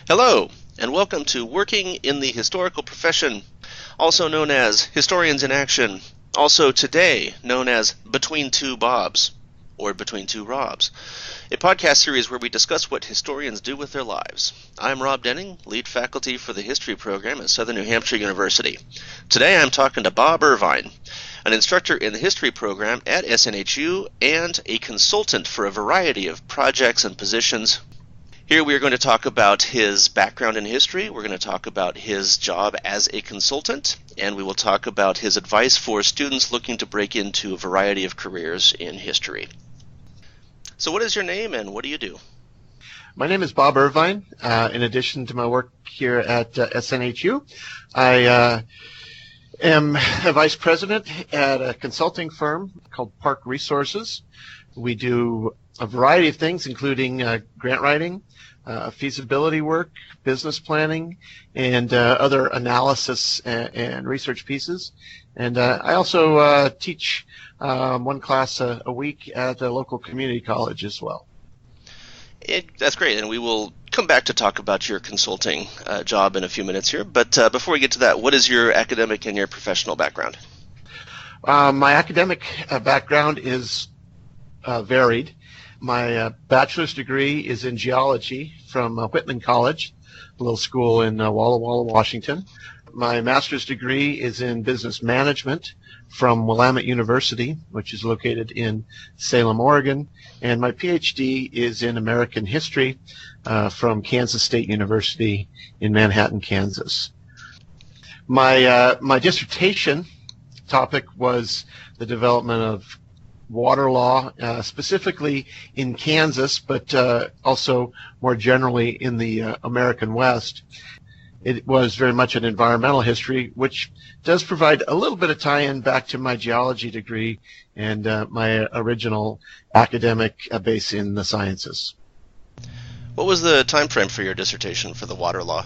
Hello, and welcome to Working in the Historical Profession, also known as Historians in Action, also today known as Between Two Bobs, or Between Two Robs, a podcast series where we discuss what historians do with their lives. I'm Rob Denning, lead faculty for the history program at Southern New Hampshire University. Today I'm talking to Bob Irvine, an instructor in the history program at SNHU and a consultant for a variety of projects and positions. Here we are going to talk about his background in history, we're going to talk about his job as a consultant, and we will talk about his advice for students looking to break into a variety of careers in history. So what is your name and what do you do? My name is Bob Irvine. In addition to my work here at SNHU, I am a vice president at a consulting firm called Parc Resources. We do a variety of things, including grant writing, feasibility work, business planning, and other analysis and research pieces. And I also teach one class a week at a local community college as well. That's great, and we will come back to talk about your consulting job in a few minutes here. But before we get to that, what is your academic and your professional background? My academic background is varied. My bachelor's degree is in geology from Whitman College, a little school in Walla Walla, Washington. My master's degree is in business management from Willamette University, which is located in Salem, Oregon. And my PhD is in American history from Kansas State University in Manhattan, Kansas. My dissertation topic was the development of water law, specifically in Kansas, but also more generally in the American West. It was very much an environmental history, which does provide a little bit of tie-in back to my geology degree and my original academic base in the sciences. What was the time frame for your dissertation for the water law?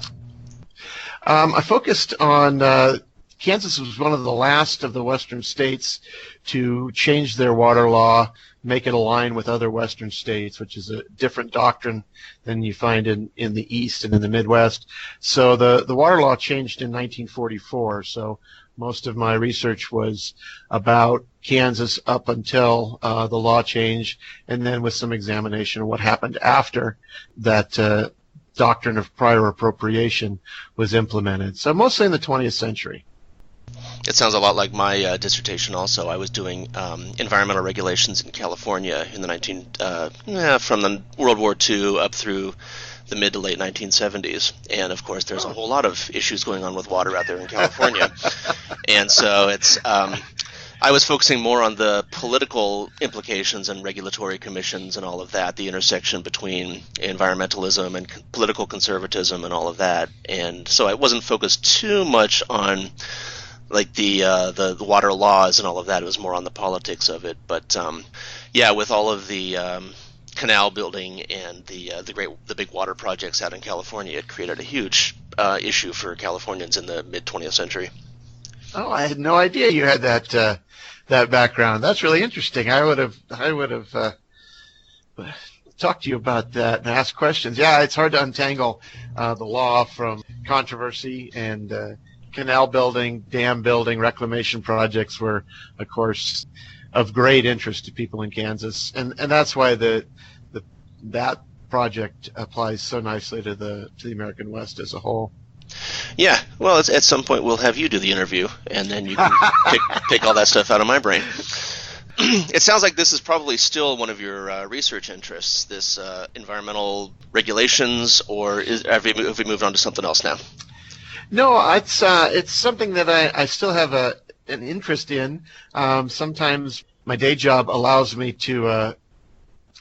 I focused on Kansas was one of the last of the western states to change their water law, make it align with other western states, which is a different doctrine than you find in the East and in the Midwest. So the water law changed in 1944, so most of my research was about Kansas up until the law changed, and then with some examination of what happened after that doctrine of prior appropriation was implemented. So mostly in the 20th century. It sounds a lot like my dissertation also. I was doing environmental regulations in California in the from the World War II up through the mid to late 1970s. And of course, there's a whole lot of issues going on with water out there in California. And so it's I was focusing more on the political implications and regulatory commissions and all of that, the intersection between environmentalism and political conservatism and all of that. And so I wasn't focused too much on like the water laws and all of that. It was more on the politics of it. But with all of the canal building and the big water projects out in California, it created a huge issue for Californians in the mid 20th century. Oh, I had no idea you had that background. That's really interesting. I would have talked to you about that and asked questions. Yeah, it's hard to untangle the law from controversy, and canal building, dam building, reclamation projects were, of course, of great interest to people in Kansas, and that's why that project applies so nicely to the American West as a whole. Yeah, well, at some point we'll have you do the interview, and then you can pick all that stuff out of my brain. It sounds like this is probably still one of your research interests, this environmental regulations, or have we moved on to something else now? No, it's something that I still have an interest in. Sometimes my day job allows me to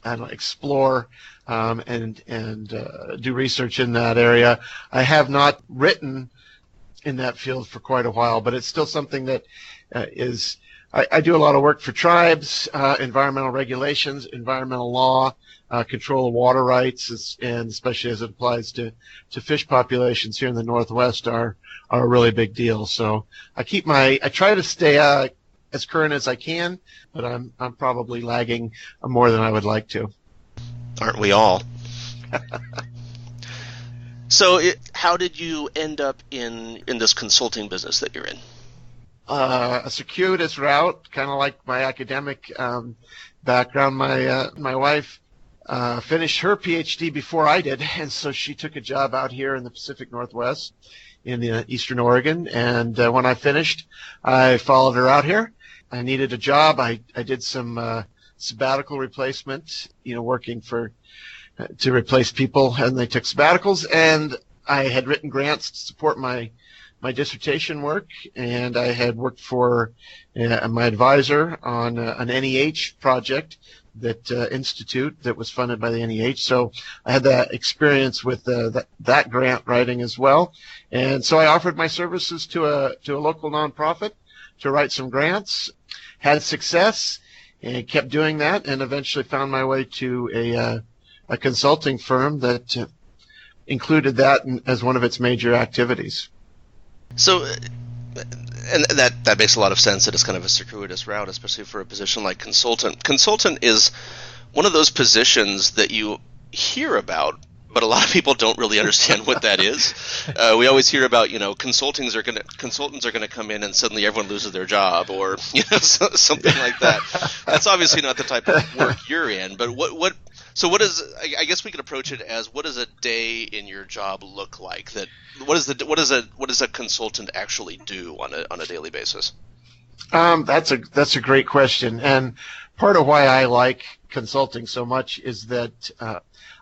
explore and do research in that area. I have not written in that field for quite a while, but it's still something that is. I do a lot of work for tribes, environmental regulations, environmental law, control of water rights, and especially as it applies to fish populations here in the Northwest are a really big deal. So I try to stay as current as I can, but I'm probably lagging more than I would like to. Aren't we all? So, how did you end up in this consulting business that you're in? A circuitous route, kind of like my academic background. My wife finished her PhD before I did, and so she took a job out here in the Pacific Northwest in Eastern Oregon. And when I finished, I followed her out here. I needed a job. I did some sabbatical replacement, working to replace people, and they took sabbaticals. And I had written grants to support my dissertation work, and I had worked for my advisor on an NEH project that institute that was funded by the NEH. So I had that experience with that grant writing as well. And so I offered my services to a local nonprofit to write some grants, had success, and kept doing that, and eventually found my way to a consulting firm that included that as one of its major activities. So, and that makes a lot of sense that it's kind of a circuitous route, especially for a position like consultant. Consultant is one of those positions that you hear about, but a lot of people don't really understand what that is. We always hear about, consultants are gonna come in and suddenly everyone loses their job, or something like that. That's obviously not the type of work you're in. But what is? I guess we could approach it as, what does a day in your job look like? What does a consultant actually do on a daily basis? That's a great question, and part of why I like consulting so much is that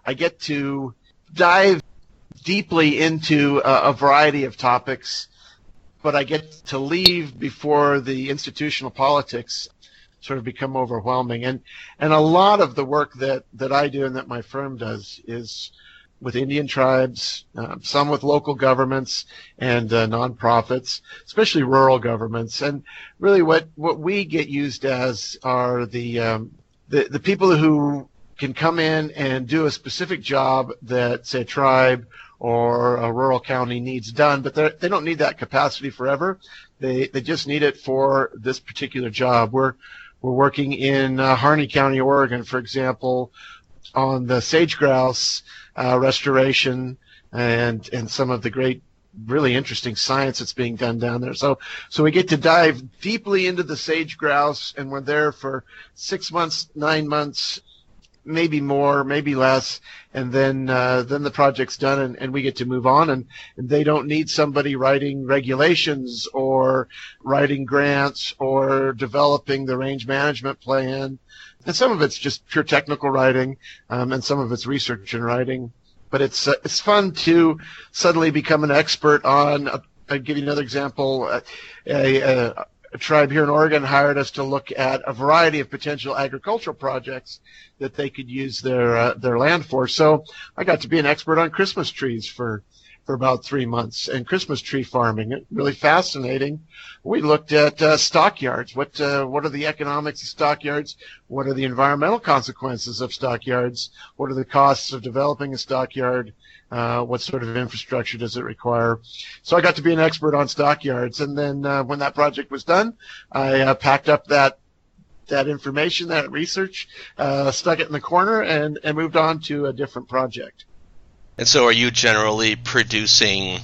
I get to dive deeply into a variety of topics, but I get to leave before the institutional politics sort of become overwhelming. And a lot of the work that I do and that my firm does is with Indian tribes, some with local governments and nonprofits, especially rural governments. And really what we get used as are the people who can come in and do a specific job that, say, a tribe or a rural county needs done, but they don't need that capacity forever. They just need it for this particular job. We're working in Harney County, Oregon, for example, on the sage grouse restoration and some of the great, really interesting science that's being done down there. So we get to dive deeply into the sage grouse, and we're there for 6 months, 9 months, maybe more, maybe less, and then the project's done, and we get to move on, and they don't need somebody writing regulations or writing grants or developing the range management plan. And some of it's just pure technical writing, and some of it's research and writing. But it's fun to suddenly become an expert on. I'll give you another example. A tribe here in Oregon hired us to look at a variety of potential agricultural projects that they could use their land for. So I got to be an expert on Christmas trees for about 3 months, and Christmas tree farming. Really fascinating. We looked at stockyards. What are the economics of stockyards? What are the environmental consequences of stockyards? What are the costs of developing a stockyard? What sort of infrastructure does it require? So I got to be an expert on stockyards, and then when that project was done, I packed up that information, that research, stuck it in the corner, and moved on to a different project. And so, are you generally producing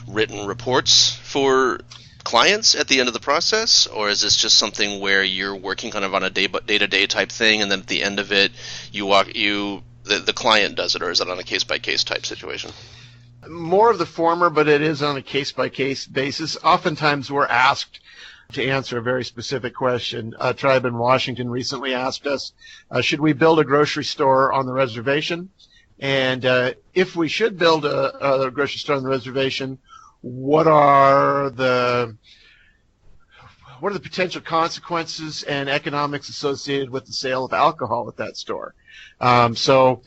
written reports for clients at the end of the process, or is this just something where you're working kind of on a day-to-day type thing, and then at the end of it, the client does it, or is it on a case-by-case type situation? More of the former, but it is on a case-by-case basis. Oftentimes we're asked to answer a very specific question. A tribe in Washington recently asked us, should we build a grocery store on the reservation? And if we should build a grocery store on the reservation, what are the potential consequences and economics associated with the sale of alcohol at that store? So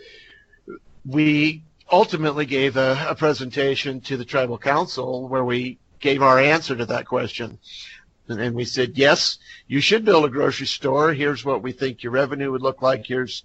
we ultimately gave a presentation to the tribal council where we gave our answer to that question. And we said, yes, you should build a grocery store. Here's what we think your revenue would look like. Here's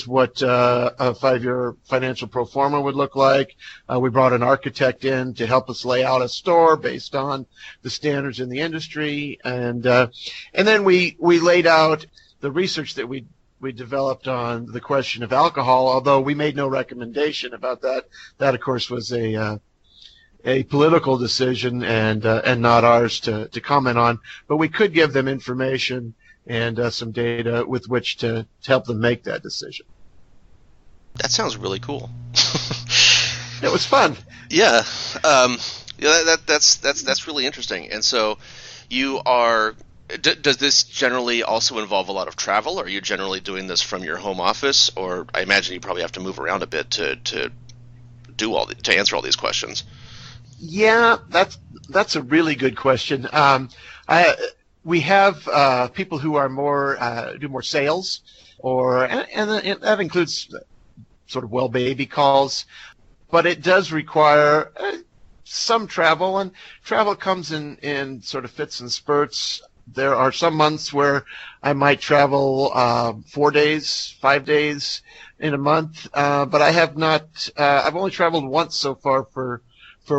what a 5-year financial pro forma would look like. We brought an architect in to help us lay out a store based on the standards in the industry. And then we laid out the research that we we developed on the question of alcohol, although we made no recommendation about that. That, of course, was a political decision and not ours to comment on. But we could give them information and some data with which to help them make that decision. That sounds really cool. It was fun. Yeah, that's really interesting. And so, you are. Does this generally also involve a lot of travel? Are you generally doing this from your home office, or I imagine you probably have to move around a bit to answer all these questions? Yeah, that's a really good question. We have people who are do more sales, and that includes sort of well baby calls, but it does require some travel, and travel comes in sort of fits and spurts. There are some months where I might travel 4 days, 5 days in a month, but I have not. I've only traveled once so far for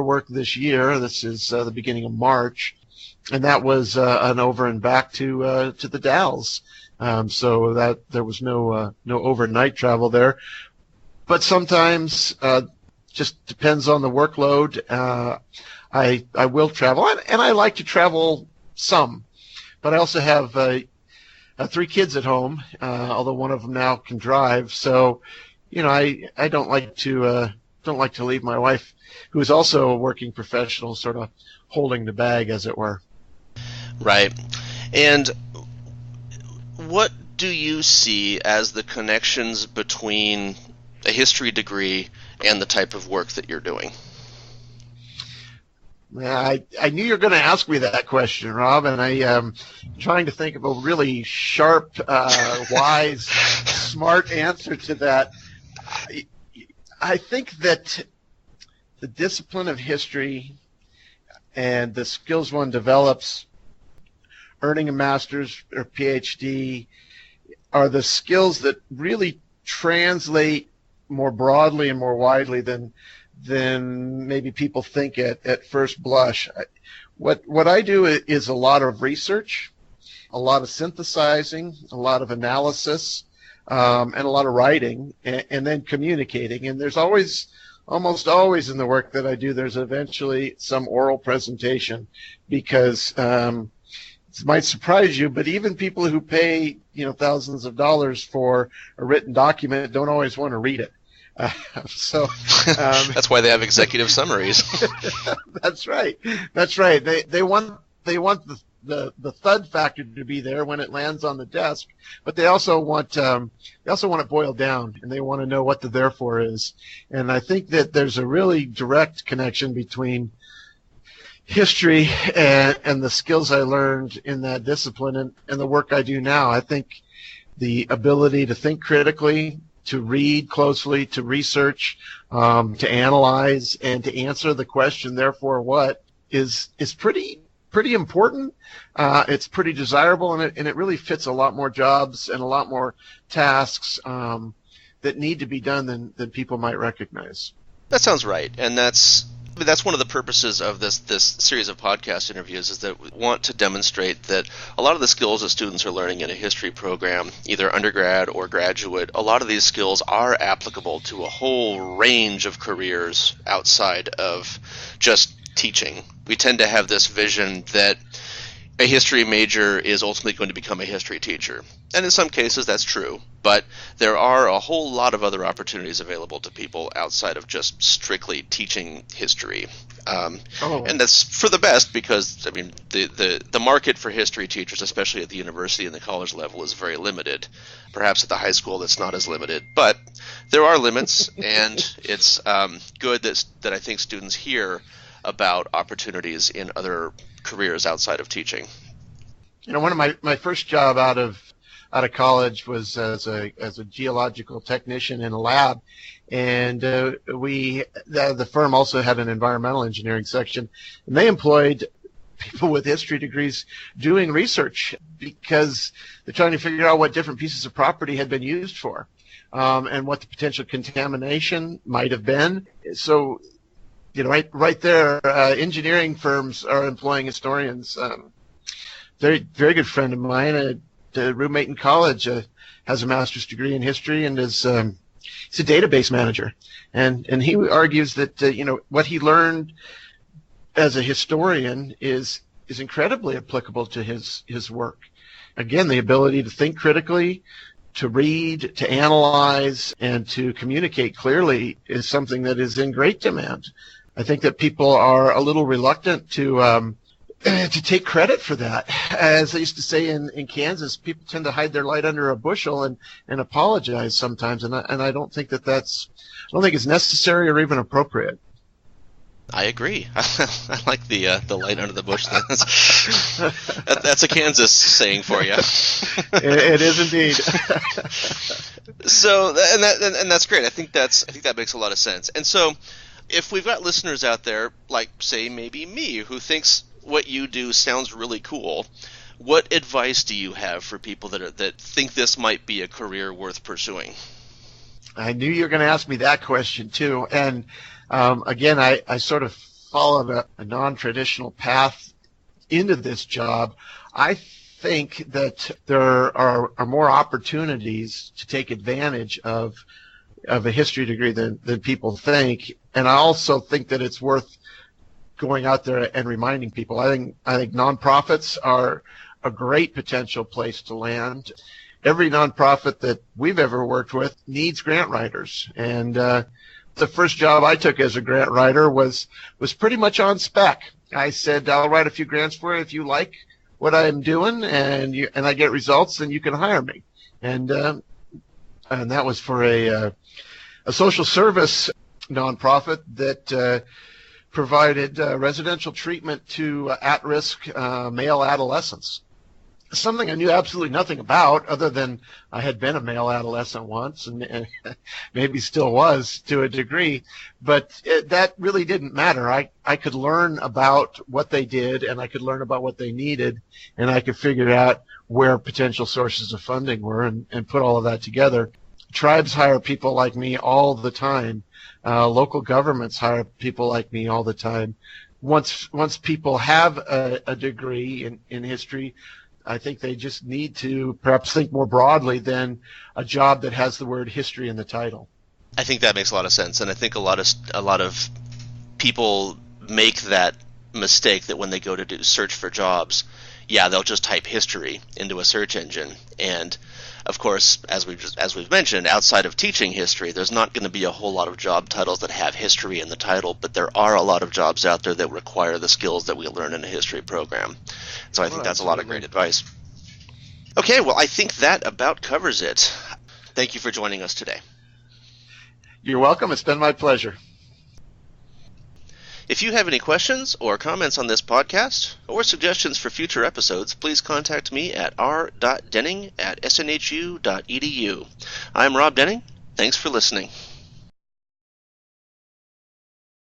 work this year. This is the beginning of March, and that was an over and back to the Dalles. So that there was no overnight travel there. But sometimes just depends on the workload. I will travel, and I like to travel some. But I also have 3 kids at home, although one of them now can drive. So, I don't like to leave my wife, who is also a working professional, sort of holding the bag, as it were. Right. And what do you see as the connections between a history degree and the type of work that you're doing? Yeah, I knew you were going to ask me that question, Rob, and I am trying to think of a really sharp, wise, smart answer to that. I think that the discipline of history and the skills one develops, earning a master's or PhD, are the skills that really translate more broadly and more widely than maybe people think at first blush. What I do is a lot of research, a lot of synthesizing, a lot of analysis, and a lot of writing, and then communicating. And there's almost always in the work that I do, there's eventually some oral presentation, because it might surprise you, but even people who pay thousands of dollars for a written document don't always want to read it. That's why they have executive summaries. That's right. They want the thud factor to be there when it lands on the desk, but they also want it boiled down, and they want to know what the therefore is. And I think that there's a really direct connection between history and the skills I learned in that discipline and the work I do now. I think the ability to think critically, to read closely, to research, to analyze, and to answer the question, therefore what, is pretty important. It's pretty desirable, and it really fits a lot more jobs and a lot more tasks that need to be done than people might recognize. That sounds right, and that's one of the purposes of this series of podcast interviews, is that we want to demonstrate that a lot of the skills that students are learning in a history program, either undergrad or graduate, a lot of these skills are applicable to a whole range of careers outside of just teaching. We tend to have this vision that a history major is ultimately going to become a history teacher. And in some cases that's true, but there are a whole lot of other opportunities available to people outside of just strictly teaching history. And that's for the best, because the market for history teachers, especially at the university and the college level, is very limited. Perhaps at the high school that's not as limited, but there are limits, and it's good that I think students hear about opportunities in other careers outside of teaching. One of my first job out of college was as a geological technician in a lab, and the firm also had an environmental engineering section, and they employed people with history degrees doing research, because they're trying to figure out what different pieces of property had been used for, and what the potential contamination might have been. So right there, engineering firms are employing historians. Very, very good friend of mine, roommate in college has a master's degree in history and is he's a database manager, and he argues that what he learned as a historian is incredibly applicable to his work. Again, the ability to think critically, to read, to analyze, and to communicate clearly is something that is in great demand. I think that people are a little reluctant to take credit for that. As I used to say in Kansas, people tend to hide their light under a bushel and apologize sometimes, and I don't think I don't think it's necessary or even appropriate. I agree. I like the light under the bush thing. That's a Kansas saying for you. It is indeed. So, and that's great. I think that makes a lot of sense. And so, if we've got listeners out there, like say maybe me, who thinks what you do sounds really cool, what advice do you have for people that think this might be a career worth pursuing? I knew you were going to ask me that question too, and again, I sort of followed a non-traditional path into this job. I think that there are more opportunities to take advantage of a history degree than people think, and I also think that it's worth going out there and reminding people. I think nonprofits are a great potential place to land. Every nonprofit that we've ever worked with needs grant writers, and the first job I took as a grant writer was pretty much on spec. I said, I'll write a few grants for you if you like what I'm doing and I get results, then you can hire me. And that was for a social service nonprofit that provided residential treatment to at-risk male adolescents. Something I knew absolutely nothing about, other than I had been a male adolescent once and maybe still was to a degree, but that really didn't matter. I could learn about what they did, and I could learn about what they needed, and I could figure out where potential sources of funding were and put all of that together. Tribes hire people like me all the time. Local governments hire people like me all the time. Once people have a degree in history, I think they just need to perhaps think more broadly than a job that has the word history in the title. I think that makes a lot of sense, and I think a lot of people make that mistake that when they go to search for jobs, they'll just type history into a search engine, and of course, as we've mentioned, outside of teaching history, there's not going to be a whole lot of job titles that have history in the title, but there are a lot of jobs out there that require the skills that we learn in a history program. So I think that's a lot of great advice. Okay, well, I think that about covers it. Thank you for joining us today. You're welcome. It's been my pleasure. If you have any questions or comments on this podcast or suggestions for future episodes, please contact me at r.denning@snhu.edu. I'm Rob Denning. Thanks for listening.